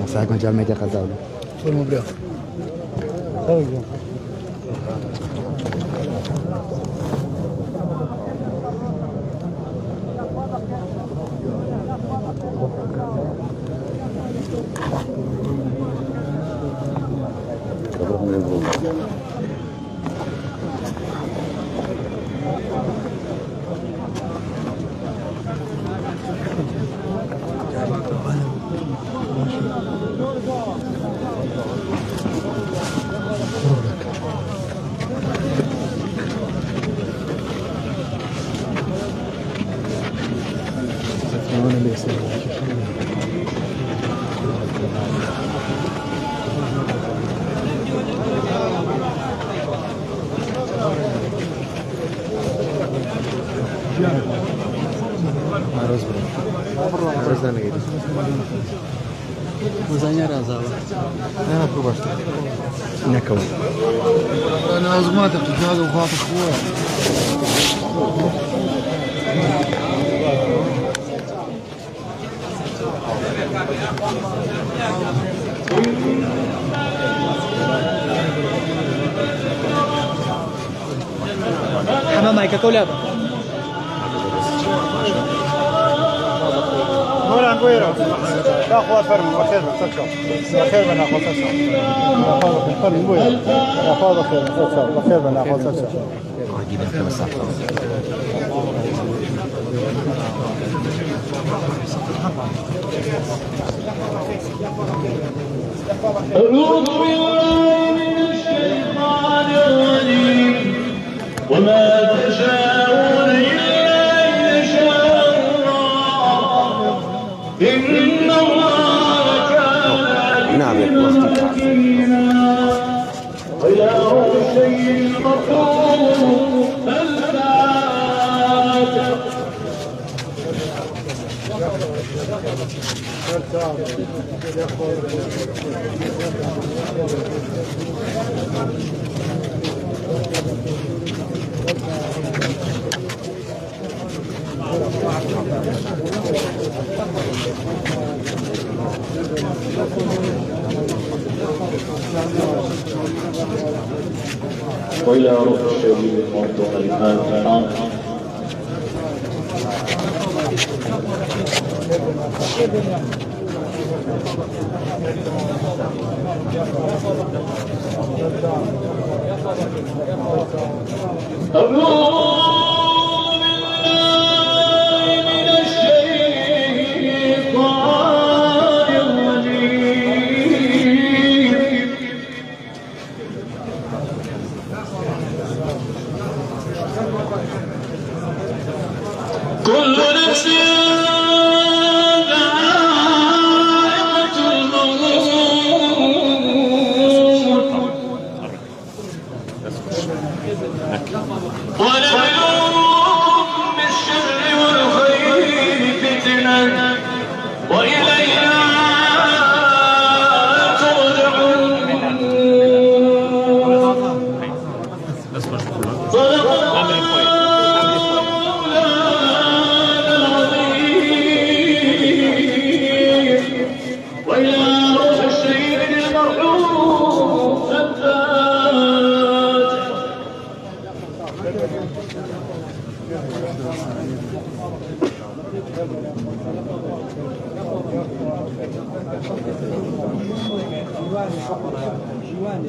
Sai con già media casale. Sono ubriaco. Muzanya razava. Evo tu baš. Neka ovo. انا ازماتك تجاهل وفات اخويا. حمام هيك كولابا. هنا نقوله لا أخوة فرم بخير بخير بخير بنا أخوة سكسة أخوة فرم نقوله أخوة بخير بخير بنا أخوة سكسة أعوذ بالله من الشيطان الرجيم وما تشاءون إلا أن يشاء الله إن الله كان عليما وإله الشيء المطلوب الفاتح. وإلى روح الشهيد الموضوع الفاتحة. كل نفس ذائقة الموت ونبلوكم بالشر والخير فتنة وإلينا ترجعون. جوان